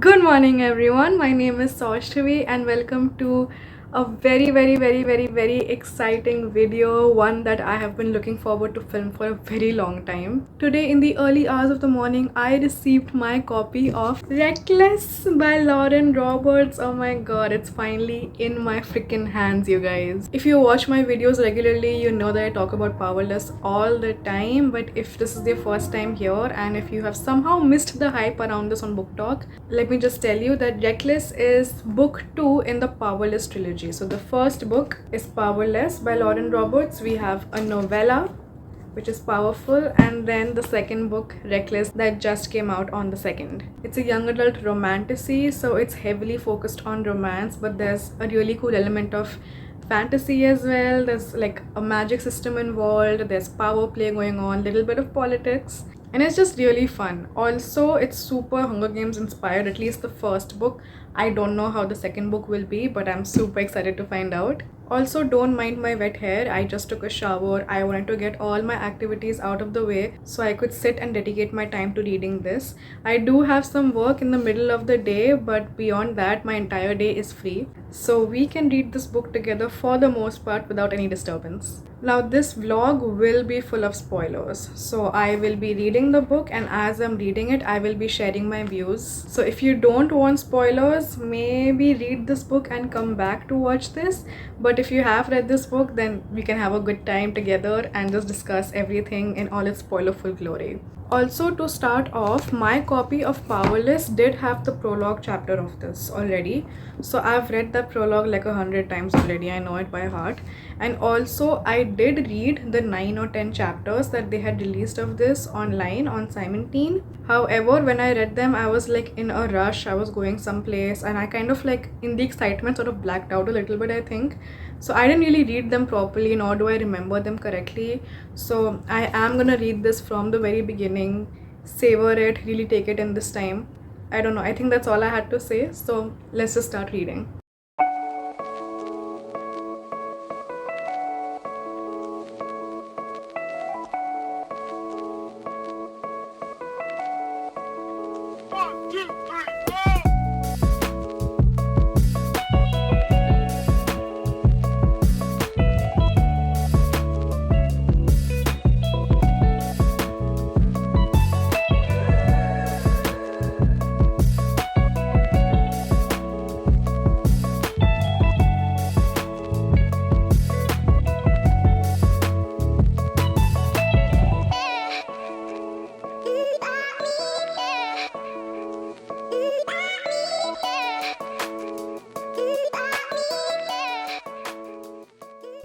Good morning, everyone. My name is Saushthavi, and welcome to a very exciting video, one that I have been looking forward to film for a very long time. Today, in the early hours of the morning, I received my copy of Reckless by Lauren Roberts. Oh my god, it's finally in my freaking hands, you guys. If you watch my videos regularly, you know that I talk about Powerless all the time, but if this is your first time here and if you have somehow missed the hype around this on booktok, let me just tell you that Reckless is book 2 in the Powerless trilogy. So the first book is Powerless by Lauren Roberts. We have a novella which is powerful, and then the second book, Reckless, that just came out on the 2nd. It's a young adult romantasy, so it's heavily focused on romance, but there's a really cool element of fantasy as well. There's like a magic system involved, there's power play going on, little bit of politics, and it's just really fun. Also, it's super Hunger Games inspired, at least the first book. I don't know how the second book will be, but I'm super excited to find out. Also, don't mind my wet hair. I just took a shower. I wanted to get all my activities out of the way so I could sit and dedicate my time to reading this. I do have some work in the middle of the day, but beyond that, my entire day is free. So we can read this book together for the most part without any disturbance. Now, this vlog will be full of spoilers. So I will be reading the book, and as I'm reading it, I will be sharing my views. So if you don't want spoilers, maybe read this book and come back to watch this. But if you have read this book, then we can have a good time together and just discuss everything in all its spoilerful glory. Also, to start off, my copy of Powerless did have the prologue chapter of this already. So I've read that prologue like 100 times already. I know it by heart. And also, I did read the 9 or 10 chapters that they had released of this online on Simon Teen. However, when I read them, I was like in a rush. I was going someplace, and I kind of like in the excitement sort of blacked out a little bit, I think. So I didn't really read them properly, nor do I remember them correctly. So I am gonna read this from the very beginning, savor it, really take it in this time. I don't know, I think that's all I had to say. So let's just start reading.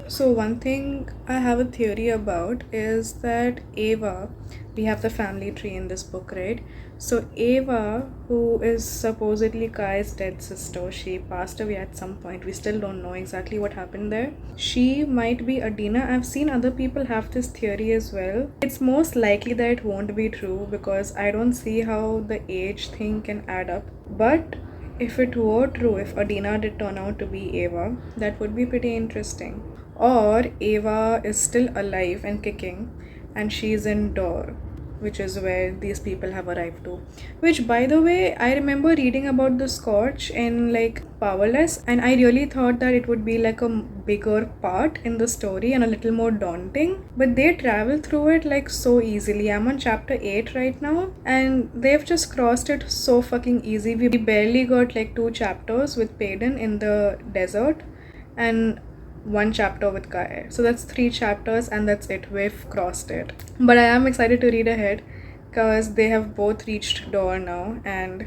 So one thing I have a theory about is that Ava, we have the family tree in this book, right? So Ava, who is supposedly Kai's dead sister, she passed away at some point. We still don't know exactly what happened there. She might be Adina. I've seen other people have this theory as well. It's most likely that it won't be true because I don't see how the age thing can add up. But if it were true, if Adina did turn out to be Ava, that would be pretty interesting. Or Ava is still alive and kicking, and she's in Dor, which is where these people have arrived to. Which, by the way, I remember reading about the Scotch in like Powerless, and I really thought that it would be like a bigger part in the story and a little more daunting. But they travel through it like so easily. I'm on chapter 8 right now, and they've just crossed it so fucking easy. We barely got like 2 chapters with Payden in the desert, and 1 chapter with Kai. So that's 3 chapters, and that's it. We've crossed it. But I am excited to read ahead because they have both reached Dor now, and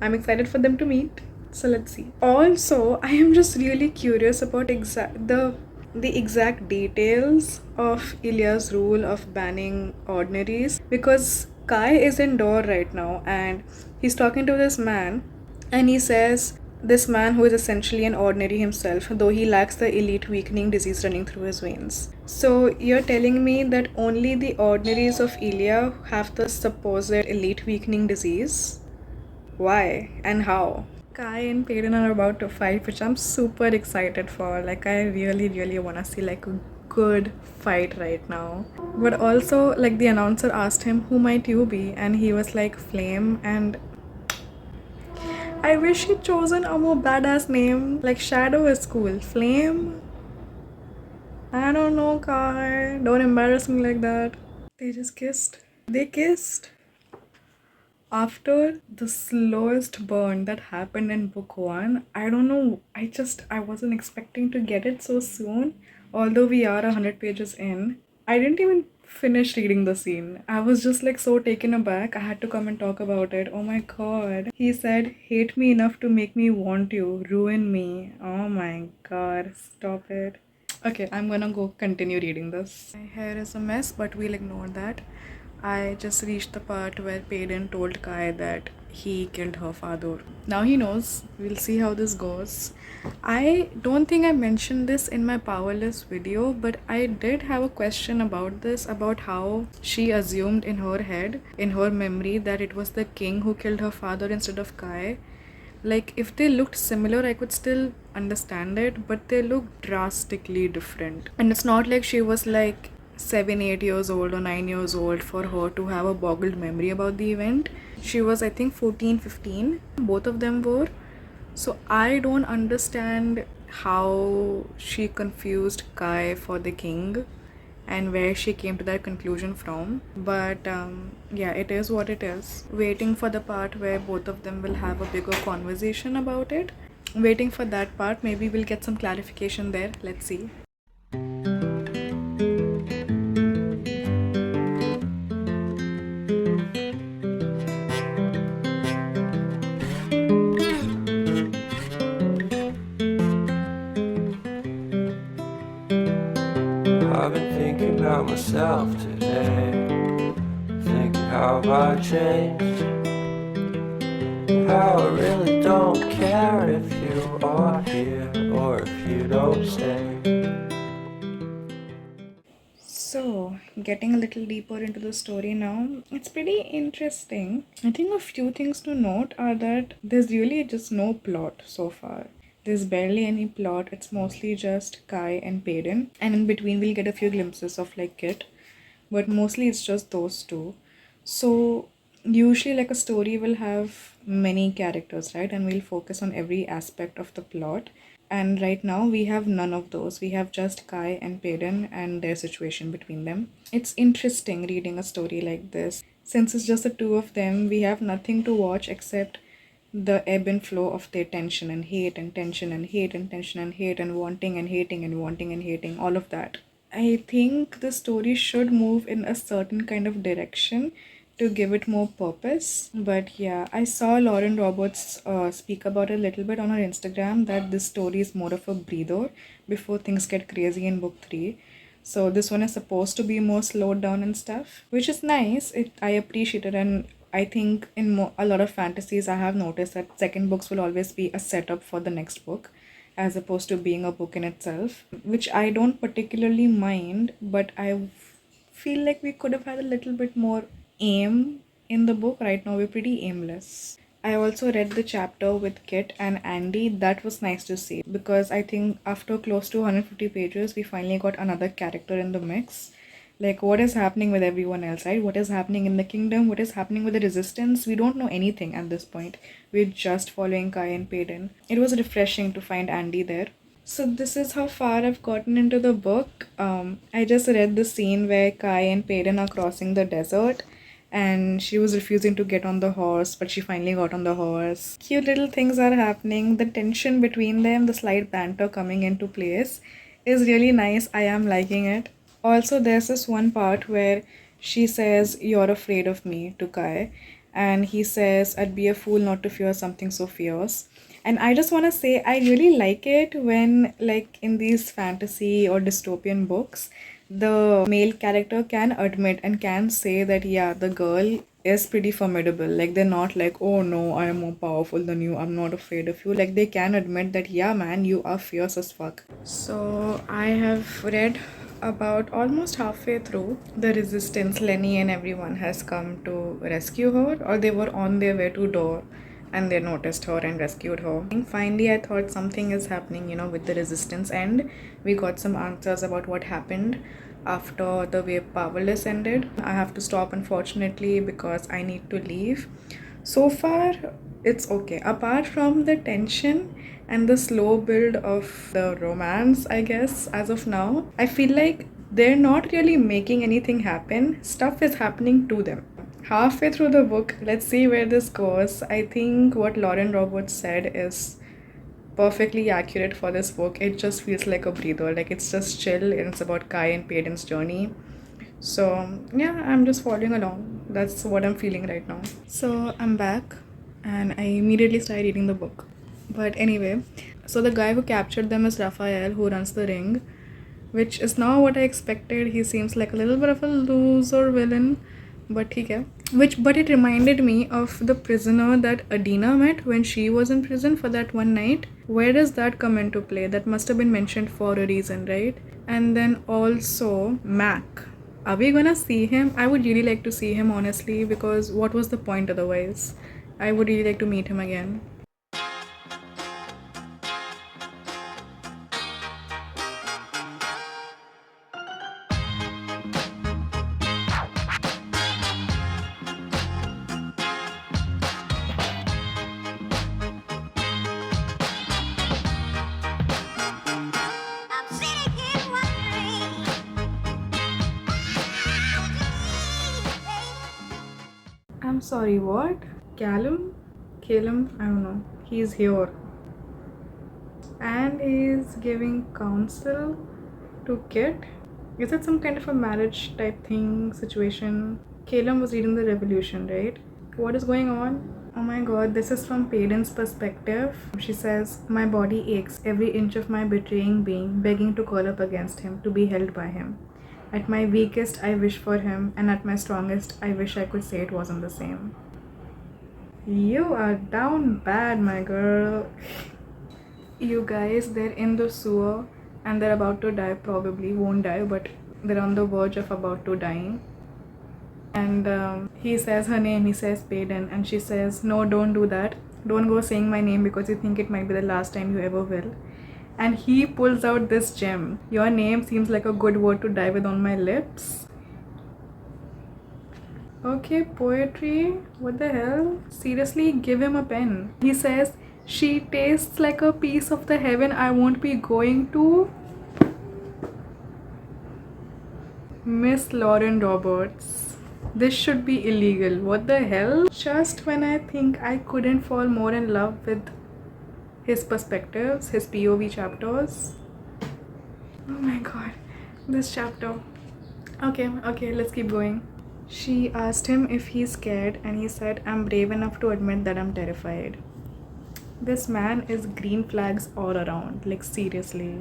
I'm excited for them to meet. So let's see. Also, I am just really curious about the exact details of Ilya's rule of banning ordinaries, because Kai is in Dor right now and he's talking to this man, and he says, this man who is essentially an ordinary himself, though he lacks the elite weakening disease running through his veins. So you're telling me that only the ordinaries of Ilya have the supposed elite weakening disease? Why and how? Kai and Payden are about to fight, which I'm super excited for. Like, I really wanna see like a good fight right now. But also, like, the announcer asked him, who might you be? And he was like, Flame, and I wish she'd chosen a more badass name. Like Shadow is cool. Flame? I don't know, Kai. Don't embarrass me like that. They just kissed. They kissed. After the slowest burn that happened in book one, I don't know. I wasn't expecting to get it so soon. Although we are 100 pages in, I didn't even finish reading the scene. I was just like so taken aback. I had to come and talk about it. Oh my god. He said, "Hate me enough to make me want you, ruin me." Oh my god. Stop it. Okay, I'm gonna go continue reading this. My hair is a mess, but we'll ignore that. I just reached the part where Payden told Kai that he killed her father. Now he knows. We'll see how this goes. I don't think I mentioned this in my powerless video, but I did have a question about this, about how she assumed in her head, in her memory, that it was the king who killed her father instead of Kai. Like, if they looked similar, I could still understand it, but they look drastically different. And it's not like she was like 7, 8 years old or 9 years old for her to have a boggled memory about the event. She was, I think, 14, 15. Both of them were. So I don't understand how she confused Kai for the king and where she came to that conclusion from. But yeah, it is what it is. Waiting for the part where both of them will have a bigger conversation about it. Waiting for that part, maybe we'll get some clarification there. Let's see. I've been thinking about myself today, thinking how I changed, how I really don't care if you are here or if you don't stay. So, getting a little deeper into the story now, it's pretty interesting. I think a few things to note are that there's really just no plot so far. There's barely any plot, it's mostly just Kai and Payden, and in between, we'll get a few glimpses of like Kit, but mostly it's just those two. So, usually, like a story will have many characters, right? And we'll focus on every aspect of the plot. And right now, we have none of those. We have just Kai and Payden and their situation between them. It's interesting reading a story like this. Since it's just the two of them, we have nothing to watch except the ebb and flow of their tension and hate and tension and hate and tension and hate and wanting and hating and wanting and hating, all of that. I think the story should move in a certain kind of direction to give it more purpose. But yeah, I saw Lauren Roberts speak about it a little bit on her Instagram that this story is more of a breather before things get crazy in book 3. So this one is supposed to be more slowed down and stuff, which is nice. I appreciate it, and I think in a lot of fantasies, I have noticed that second books will always be a setup for the next book, as opposed to being a book in itself, which I don't particularly mind, but I feel like we could have had a little bit more aim in the book. Right now, we're pretty aimless. I also read the chapter with Kit and Andy. That was nice to see because I think after close to 150 pages, we finally got another character in the mix. Like, what is happening with everyone else, right? What is happening in the kingdom? What is happening with the resistance? We don't know anything at this point. We're just following Kai and Payden. It was refreshing to find Andy there. So this is how far I've gotten into the book. I just read the scene where Kai and Payden are crossing the desert and she was refusing to get on the horse, but she finally got on the horse. Cute little things are happening. The tension between them, the slight banter coming into place is really nice. I am liking it. Also, there's this one part where she says, "You're afraid of me," to Kai, and he says, "I'd be a fool not to fear something so fierce." And I just want to say, I really like it when, like, in these fantasy or dystopian books, the male character can admit and can say that, yeah, the girl is pretty formidable. Like, they're not like, "Oh no, I am more powerful than you, I'm not afraid of you." Like, they can admit that, yeah, man, you are fierce as fuck. So, I have read about almost halfway through. The resistance, Lenny and everyone has come to rescue her, or they were on their way to door and they noticed her and rescued her. And finally, I thought something is happening, with the resistance end. We got some answers about what happened after the way Powerless ended. I have to stop, unfortunately, because I need to leave. So far, it's okay. Apart from the tension and the slow build of the romance, I guess, as of now, I feel like they're not really making anything happen. Stuff is happening to them. Halfway through the book, let's see where this goes. I think what Lauren Roberts said is perfectly accurate for this book. It just feels like a breather. Like it's just chill and it's about Kai and Peyton's journey. So yeah, I'm just following along. That's what I'm feeling right now. So I'm back and I immediately started reading the book. But anyway, so the guy who captured them is Raphael, who runs the ring, which is not what I expected. He seems like a little bit of a loser villain, but okay. But it reminded me of the prisoner that Adina met when she was in prison for that one night. Where does that come into play? That must have been mentioned for a reason, right? And then also Mac. Are we gonna see him? I would really like to see him, honestly, because what was the point otherwise? I would really like to meet him again. I'm sitting here wondering. I'm sorry, what? Callum? Calum? I don't know. He's here. And he's giving counsel to Kit. Is it some kind of a marriage type thing situation? Calum was reading the Revolution, right? What is going on? Oh my god, this is from Payden's perspective. She says, my body aches, every inch of my betraying being, begging to curl up against him, to be held by him. At my weakest, I wish for him, and at my strongest, I wish I could say it wasn't the same. You are down bad, my girl. You guys, they're in the sewer and they're about to die, probably won't die, but they're on the verge of about to dying. And he says her name, he says Payden, and she says, no, don't do that. Don't go saying my name because you think it might be the last time you ever will. And he pulls out this gem. Your name seems like a good word to die with on my lips. Okay, poetry? What the hell? Seriously, give him a pen. He says, she tastes like a piece of the heaven I won't be going to. Miss Lauren Roberts. This should be illegal. What the hell? Just when I think I couldn't fall more in love with his perspectives, his POV chapters. Oh my god, this chapter. Okay, let's keep going. She asked him if he's scared, and he said, I'm brave enough to admit that I'm terrified. This man is green flags all around, like seriously.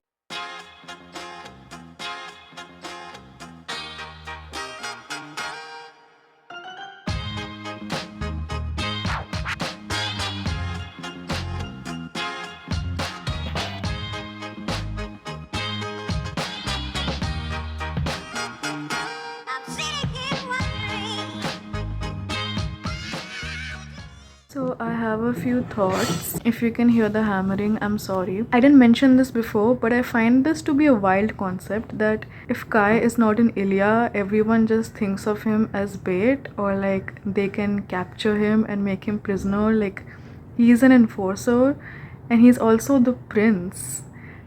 I'm sitting here wondering. So I have a few thoughts. If you can hear the hammering, I'm sorry. I didn't mention this before, but I find this to be a wild concept that if Kai is not in Ilya, everyone just thinks of him as bait, or like they can capture him and make him prisoner. Like he's an enforcer and he's also the prince.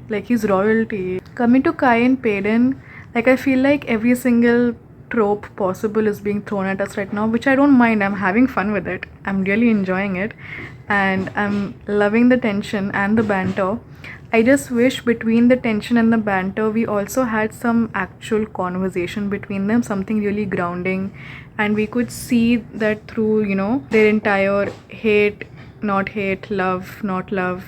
Like he's royalty. Coming to Kai and Payden, like I feel like every single trope possible is being thrown at us right now, which I don't mind. I'm having fun with it. I'm really enjoying it and I'm loving the tension and the banter. I just wish between the tension and the banter we also had some actual conversation between them, something really grounding, and we could see that through, their entire hate, not hate, love, not love,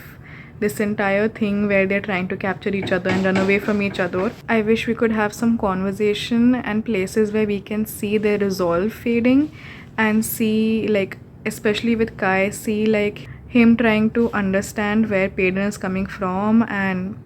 this entire thing where they're trying to capture each other and run away from each other. I wish we could have some conversation and places where we can see their resolve fading and see, like, especially with Kai, see like him trying to understand where Payden is coming from and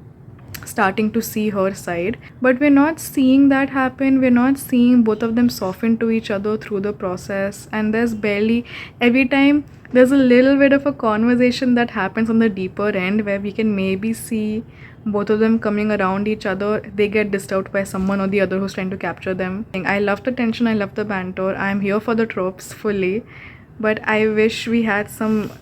starting to see her side. But we're not seeing that happen. We're not seeing both of them soften to each other through the process, and there's barely, every time there's a little bit of a conversation that happens on the deeper end where we can maybe see both of them coming around each other. They get disturbed by someone or the other who's trying to capture them. I love the tension, I love the banter, I'm here for the tropes fully, but I wish we had some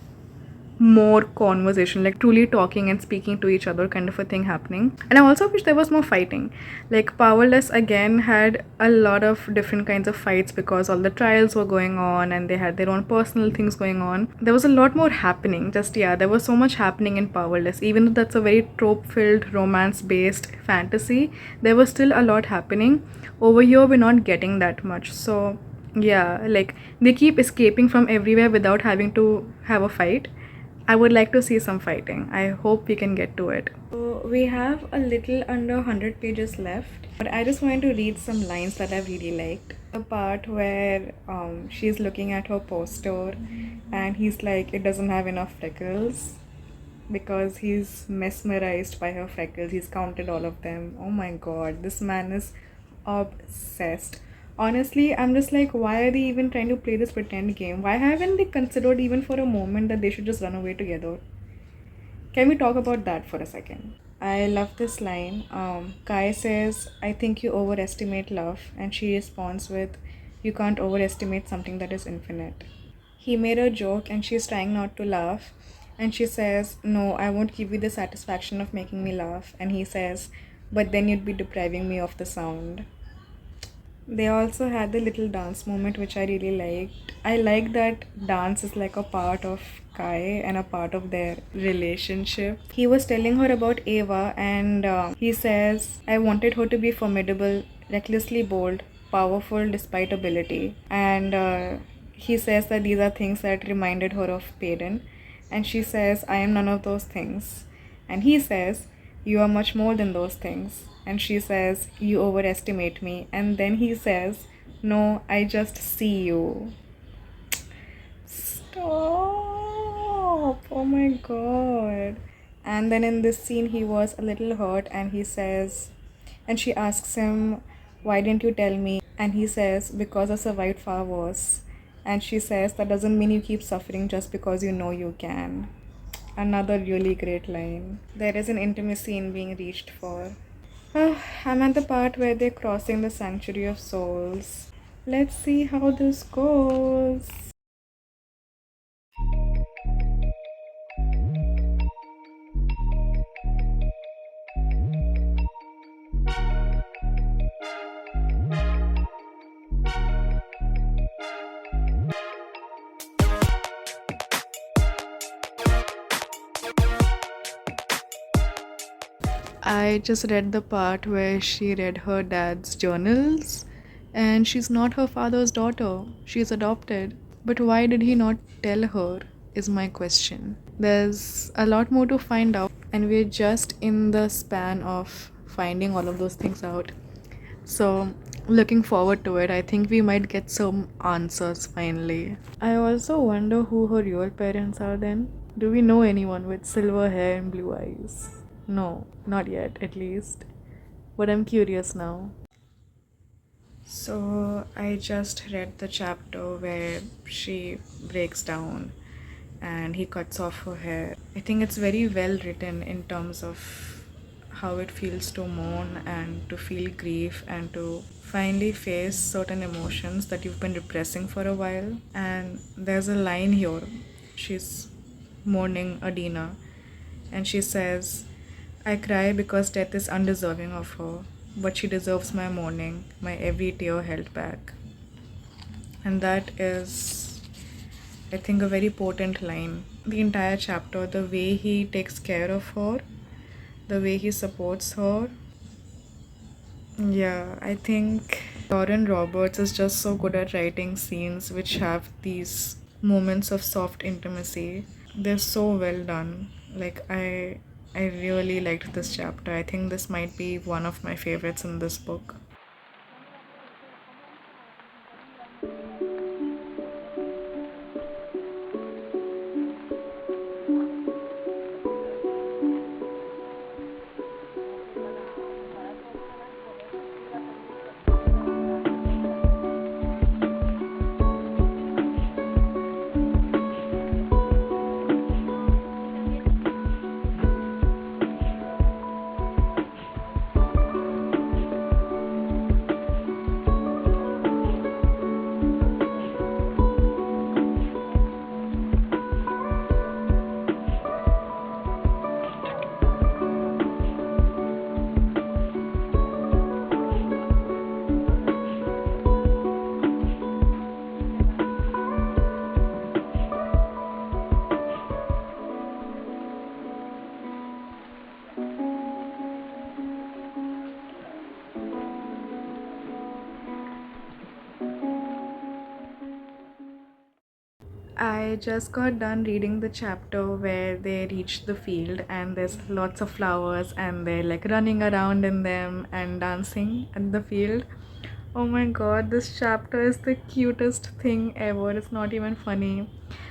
more conversation, like truly talking and speaking to each other kind of a thing happening. And I also wish there was more fighting. Like Powerless again had a lot of different kinds of fights because all the trials were going on and they had their own personal things going on. There was a lot more happening. Just yeah, there was so much happening in Powerless. Even though that's a very trope filled romance based fantasy, there was still a lot happening. Over here we're not getting that much. So yeah, like they keep escaping from everywhere without having to have a fight. I would like to see some fighting. I hope we can get to it. So we have a little under 100 pages left, but I just wanted to read some lines that I really liked. The part where she's looking at her poster and he's like, it doesn't have enough freckles because he's mesmerized by her freckles. He's counted all of them. Oh my god, this man is obsessed. Honestly, I'm just like, why are they even trying to play this pretend game? Why haven't they considered even for a moment that they should just run away together? Can we talk about that for a second? I love this line. Kai says, I think you overestimate love. And she responds with, you can't overestimate something that is infinite. He made a joke and she's trying not to laugh. And she says, no, I won't give you the satisfaction of making me laugh. And he says, but then you'd be depriving me of the sound. They also had the little dance moment, which I really liked. I like that dance is like a part of Kai and a part of their relationship. He was telling her about Ava, and he says, I wanted her to be formidable, recklessly bold, powerful despite ability. And he says that these are things that reminded her of Peyton. And she says, I am none of those things. And he says, you are much more than those things. And she says, you overestimate me. And then he says, no, I just see you. Stop. Oh my god. And then in this scene, he was a little hurt and he says, and she asks him, why didn't you tell me? And he says, because I survived far worse. And she says, that doesn't mean you keep suffering just because you know you can. Another really great line. There is an intimacy in being reached for. I'm at the part where they're crossing the Sanctuary of Souls. Let's see how this goes. I just read the part where she read her dad's journals, and she's not her father's daughter. She's adopted. But why did he not tell her? Is my question. There's a lot more to find out, and we're just in the span of finding all of those things out. So, looking forward to it. I think we might get some answers finally. I also wonder who her real parents are then. Do we know anyone with silver hair and blue eyes? No, not yet, at least. But I'm curious now. So, I just read the chapter where she breaks down and he cuts off her hair. I think it's very well written in terms of how it feels to mourn and to feel grief and to finally face certain emotions that you've been repressing for a while. And there's a line here. She's mourning Adina and she says, I cry because death is undeserving of her, but she deserves my mourning, my every tear held back. And that is, I think, a very potent line. The entire chapter, the way he takes care of her, the way he supports her. Yeah, I think Lauren Roberts is just so good at writing scenes which have these moments of soft intimacy. They're so well done. Like I really liked this chapter. I think this might be one of my favorites in this book. I just got done reading the chapter where they reach the field and there's lots of flowers and they're like running around in them and dancing in the field. Oh my god, this chapter is the cutest thing ever. It's not even funny.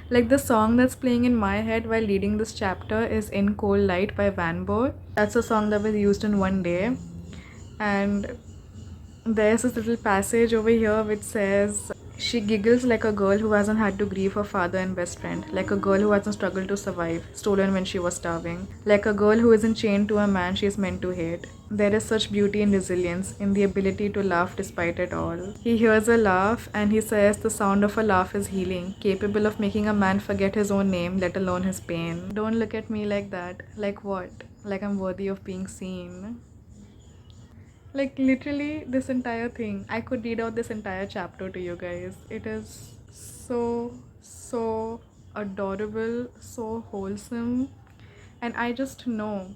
Like the song that's playing in my head while reading this chapter is In Cold Light by Van Boer. That's a song that was used in one day. And there's this little passage over here which says, she giggles like a girl who hasn't had to grieve her father and best friend, like a girl who hasn't struggled to survive, stolen when she was starving, like a girl who isn't chained to a man she is meant to hate. There is such beauty and resilience in the ability to laugh despite it all. He hears a laugh and he says the sound of a laugh is healing, capable of making a man forget his own name, let alone his pain. Don't look at me like that. Like what? Like I'm worthy of being seen. Like literally this entire thing. I could read out this entire chapter to you guys. It is so adorable, so wholesome. And I just know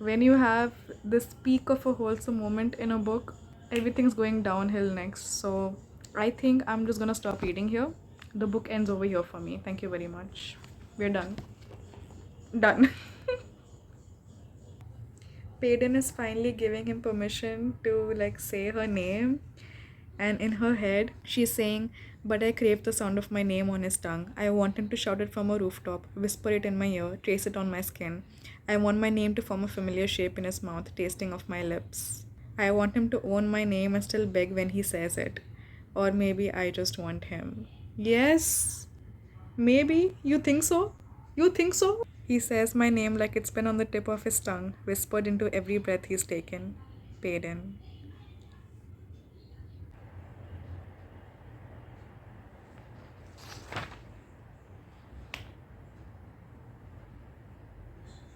when you have this peak of a wholesome moment in a book, everything's going downhill next. So I think I'm just gonna stop reading here. The book ends over here for me. Thank you very much. We're done. Done. Payden is finally giving him permission to like say her name, and in her head she's saying, but I crave the sound of my name on his tongue. I want him to shout it from a rooftop, whisper it in my ear, trace it on my skin. I want my name to form a familiar shape in his mouth, tasting of my lips. I want him to own my name and still beg when he says it. Or maybe I just want him. Yes, maybe. You think so? You think so? He says my name like it's been on the tip of his tongue, whispered into every breath he's taken. Payden.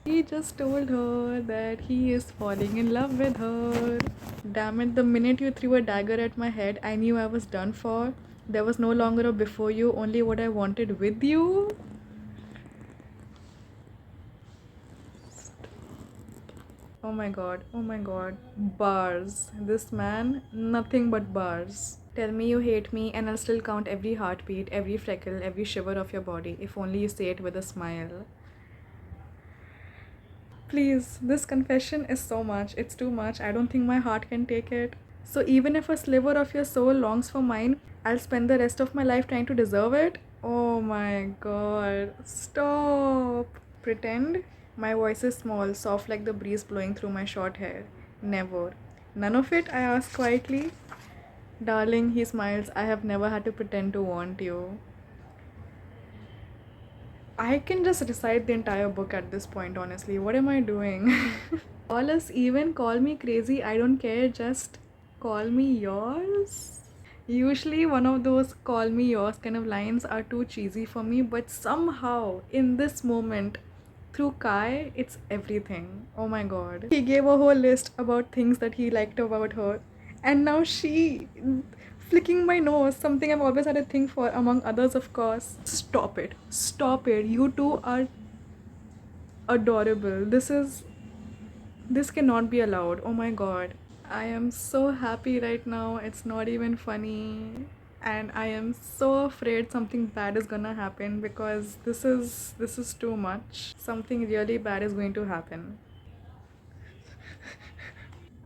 He just told her that he is falling in love with her. Damn it, the minute you threw a dagger at my head, I knew I was done for. There was no longer a before you, only what I wanted with you. Oh my god, oh my god. Bars. This man, nothing but bars. Tell me you hate me and I'll still count every heartbeat, every freckle, every shiver of your body, if only you say it with a smile. Please, this confession is so much. It's too much. I don't think my heart can take it. So even if a sliver of your soul longs for mine, I'll spend the rest of my life trying to deserve it? Oh my god. Stop. Pretend? My voice is small, soft like the breeze blowing through my short hair. Never. None of it? I ask quietly. Darling, he smiles. I have never had to pretend to want you. I can just recite the entire book at this point, honestly. What am I doing? Call us even, call me crazy, I don't care, just call me yours. Usually, one of those call me yours kind of lines are too cheesy for me, but somehow, in this moment, through Kai, it's everything. Oh my god. He gave a whole list about things that he liked about her, and now she flicking my nose, something I've always had a thing for, among others, of course. Stop it. Stop it. You two are adorable. This cannot be allowed. Oh my god. I am so happy right now. It's not even funny. And I am so afraid something bad is gonna happen because this is too much. Something really bad is going to happen.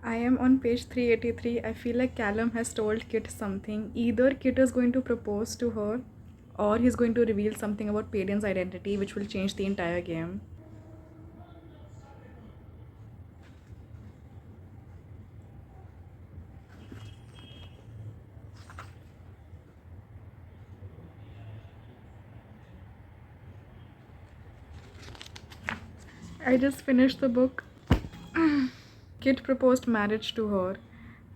I am on page 383. I feel like Callum has told Kit something. Either Kit is going to propose to her or he's going to reveal something about Payden's identity which will change the entire game. I just finished the book. Kit proposed marriage to her.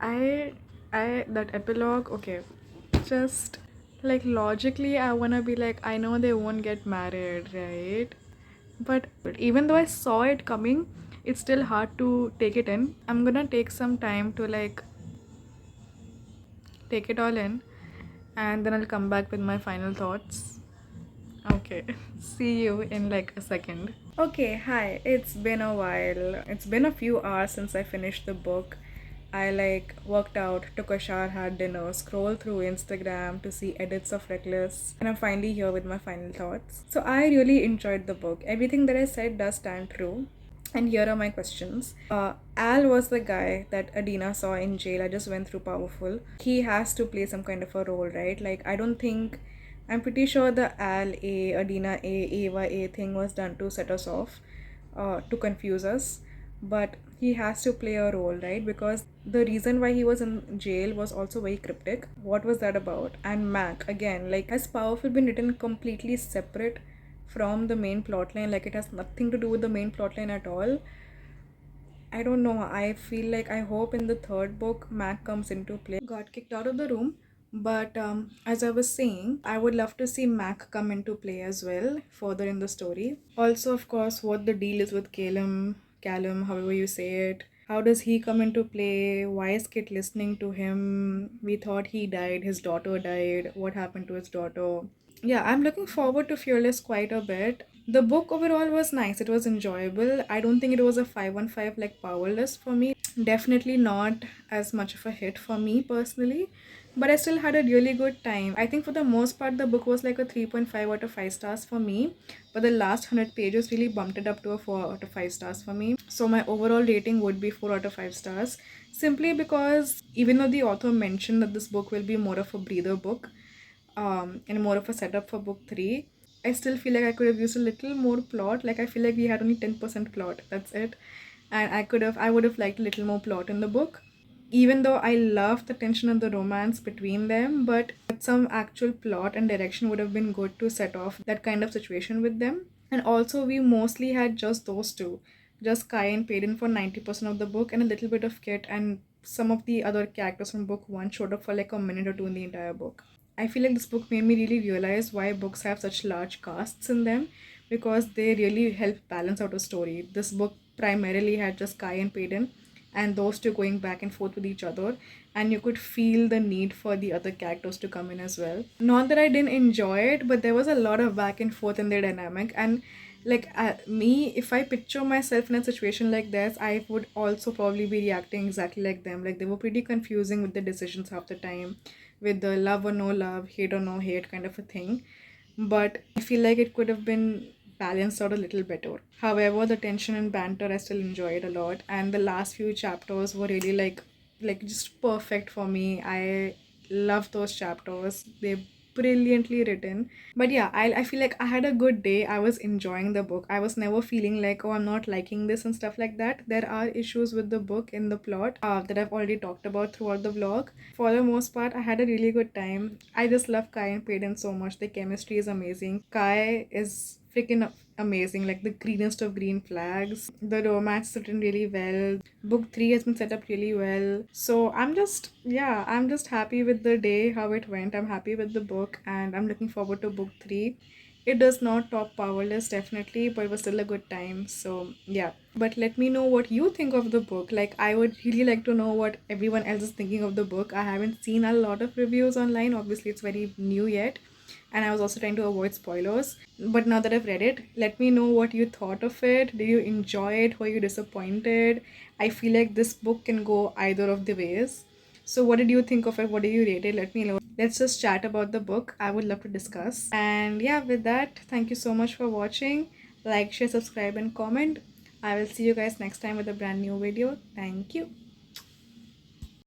I that epilogue, okay. Just like logically I wanna be like, I know they won't get married, right? But even though I saw it coming, it's still hard to take it in. I'm gonna take some time to like take it all in and then I'll come back with my final thoughts. Okay, see you in like a second. Okay, hi. It's been a while. It's been a few hours since I finished the book. I like worked out, took a shower, had dinner, scrolled through Instagram to see edits of Reckless, and I'm finally here with my final thoughts. So I really enjoyed the book. Everything that I said does stand true. And here are my questions. Al was the guy that Adina saw in jail. I just went through Powerful. He has to play some kind of a role, right? Like, I don't think. I'm pretty sure the Al A, Adina A, Ava A thing was done to set us off, to confuse us. But he has to play a role, right? Because the reason why he was in jail was also very cryptic. What was that about? And Mac, again, like, has Powerful been written completely separate from the main plotline? Like, it has nothing to do with the main plotline at all. I don't know. I feel like I hope in the third book Mac comes into play. Got kicked out of the room. But as I was saying, I would love to see Mac come into play as well further in the story. Also, of course, what the deal is with Callum, however you say it. How does he come into play? Why is Kit listening to him? We thought he died, his daughter died. What happened to his daughter? Yeah, I'm looking forward to Fearless quite a bit. The book overall was nice. It was enjoyable. I don't think it was a 515 like Powerless for me. Definitely not as much of a hit for me personally, but I still had a really good time. I think for the most part the book was like a 3.5 out of 5 stars for me, but the last 100 pages really bumped it up to a 4 out of 5 stars for me. So my overall rating would be 4 out of 5 stars, simply because even though the author mentioned that this book will be more of a breather book, and more of a setup for book 3, I still feel like I could have used a little more plot. Like, I feel like we had only 10% plot, that's it. And I would have liked a little more plot in the book, even though I love the tension and the romance between them. But some actual plot and direction would have been good to set off that kind of situation with them. And also, we mostly had just those two, just Kai and Payton for 90% of the book, and a little bit of Kit, and some of the other characters from book 1 showed up for like a minute or two in the entire book. I feel like this book made me really realize why books have such large casts in them, because they really help balance out a story. This book primarily had just Kai and Payton, and those two going back and forth with each other, and you could feel the need for the other characters to come in as well. Not that I didn't enjoy it, but there was a lot of back and forth in their dynamic. And like, me, if I picture myself in a situation like this, I would also probably be reacting exactly like them. Like, they were pretty confusing with the decisions half the time, with the love or no love, hate or no hate kind of a thing. But I feel like it could have been balanced out a little better. However, the tension and banter I still enjoyed a lot, and the last few chapters were really like just perfect for me. I love those chapters. They're brilliantly written. But yeah, I feel like I had a good day. I was enjoying the book. I was never feeling like, oh, I'm not liking this and stuff like that. There are issues with the book in the plot, that I've already talked about throughout the vlog. For the most part, I had a really good time. I just love Kai and Payton so much. The chemistry is amazing. Kai is freaking amazing, like the greenest of green flags. The romance is written really well. Book 3 has been set up really well. So I'm just happy with the day, how it went. I'm happy with the book, and I'm looking forward to book 3. It does not top Powerless, definitely, but it was still a good time. So yeah. But let me know what you think of the book. Like, I would really like to know what everyone else is thinking of the book. I haven't seen a lot of reviews online. Obviously, it's very new yet, and I was also trying to avoid spoilers. But now that I've read it, let me know what you thought of it. Did you enjoy it? Were you disappointed? I feel like this book can go either of the ways. So, what did you think of it? What did you rate it? Let me know. Let's just chat about the book. I would love to discuss. And yeah, with that, thank you so much for watching. Like, share, subscribe, and comment. I will see you guys next time with a brand new video. Thank you.